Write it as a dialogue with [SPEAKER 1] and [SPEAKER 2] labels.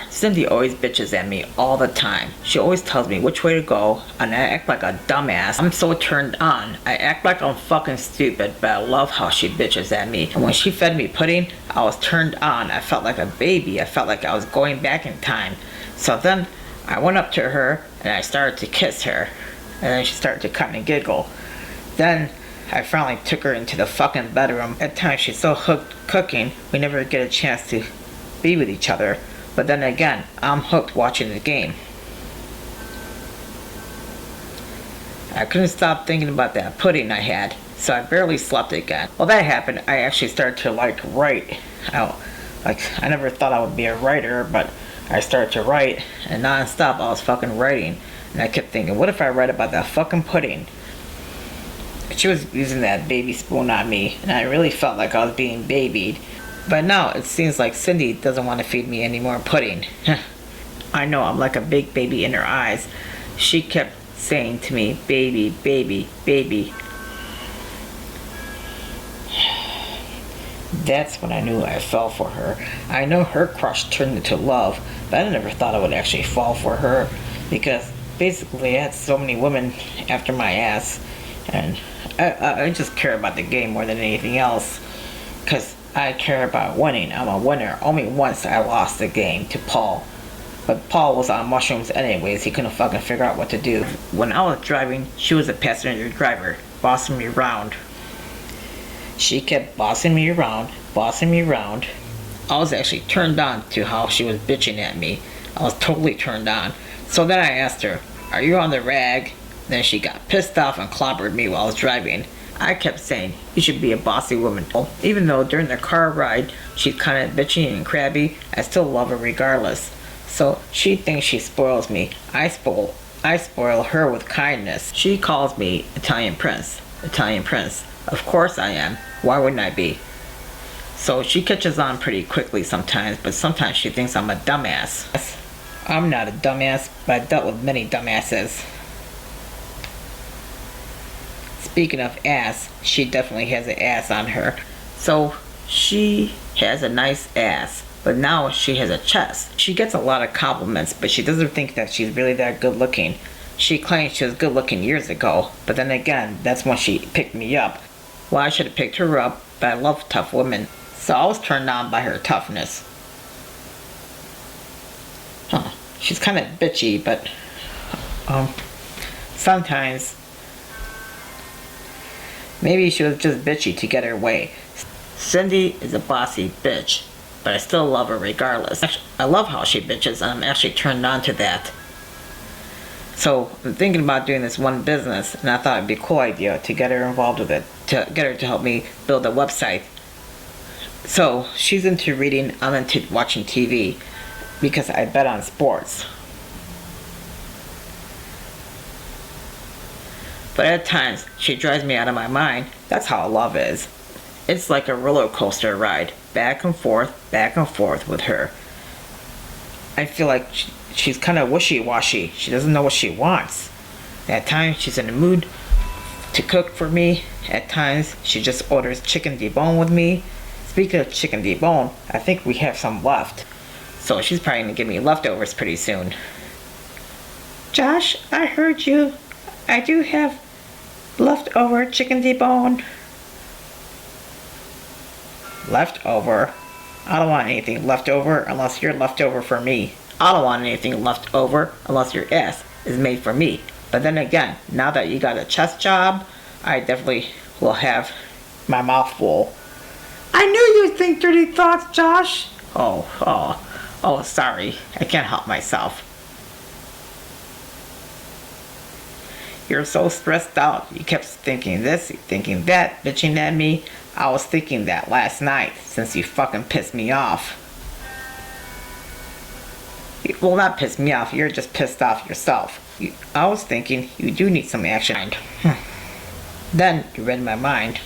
[SPEAKER 1] car, Cindy always bitches at me all the time. She always tells me which way to go, and I act like a dumbass. I'm so turned on. I act like I'm fucking stupid, but I love how she bitches at me. And when she fed me pudding, I was turned on. I felt like a baby. I felt like I was going back in time. So then I went up to her and I started to kiss her. And then she started to kind of giggle. Then I finally took her into the fucking bedroom. At times she's so hooked cooking, we never get a chance to be with each other. But then again, I'm hooked watching the game. I couldn't stop thinking about that pudding I had, so I barely slept again. While that happened, I actually started to write. I never thought I would be a writer, but I started to write, and non-stop I was fucking writing. And I kept thinking, what if I write about that fucking pudding? She was using that baby spoon on me, and I really felt like I was being babied. But now it seems like Cindy doesn't want to feed me any more pudding. I know I'm like a big baby in her eyes. She kept saying to me, baby, baby, baby. That's when I knew I fell for her. I know her crush turned into love, but I never thought I would actually fall for her, because basically I had so many women after my ass, and I just care about the game more than anything else, because I care about winning. I'm a winner. Only once I lost the game to Paul, but Paul was on mushrooms anyways. He couldn't fucking figure out what to do. When I was driving, she was a passenger driver, bossing me around. She kept bossing me around. I was actually turned on to how she was bitching at me. I was totally turned on. So then I asked her, are you on the rag? Then she got pissed off and clobbered me while I was driving. I kept saying, you should be a bossy woman. Even though during the car ride, she's kind of bitchy and crabby, I still love her regardless. So she thinks she spoils me. I spoil her with kindness. She calls me Italian Prince. Of course I am. Why wouldn't I be? So she catches on pretty quickly sometimes, but sometimes she thinks I'm a dumbass. I'm not a dumbass, but I've dealt with many dumbasses. Speaking of ass, she definitely has an ass on her. So she has a nice ass, but now she has a chest. She gets a lot of compliments, but she doesn't think that she's really that good looking. She claims she was good looking years ago, but then again, that's when she picked me up. Well, I should have picked her up, but I love tough women, so I was turned on by her toughness. She's kind of bitchy, but sometimes maybe she was just bitchy to get her way. Cindy is a bossy bitch, but I still love her regardless. I love how she bitches, and I'm actually turned on to that. So I'm thinking about doing this one business, and I thought it'd be a cool idea to get her involved with it, to get her to help me build a website. So she's into reading, I'm into watching TV, because I bet on sports. But at times, she drives me out of my mind. That's how love is. It's like a roller coaster ride, back and forth with her. I feel like she's kind of wishy-washy. She doesn't know what she wants. At times, she's in the mood to cook for me. At times, she just orders chicken debone with me. Speaking of chicken debone, I think we have some left. So she's probably going to give me leftovers pretty soon. Josh, I heard you. I do have leftover chicken debone. Leftover? I don't want anything left over unless you're left over for me. I don't want anything left over unless your ass is made for me. But then again, now that you got a chest job, I definitely will have my mouth full. I knew you'd think dirty thoughts, Josh. Oh, sorry. I can't help myself. You're so stressed out. You kept thinking this, thinking that, bitching at me. I was thinking that last night, since you fucking pissed me off. Well, not pissed me off, you're just pissed off yourself. I was thinking you do need some action. Then you read my mind.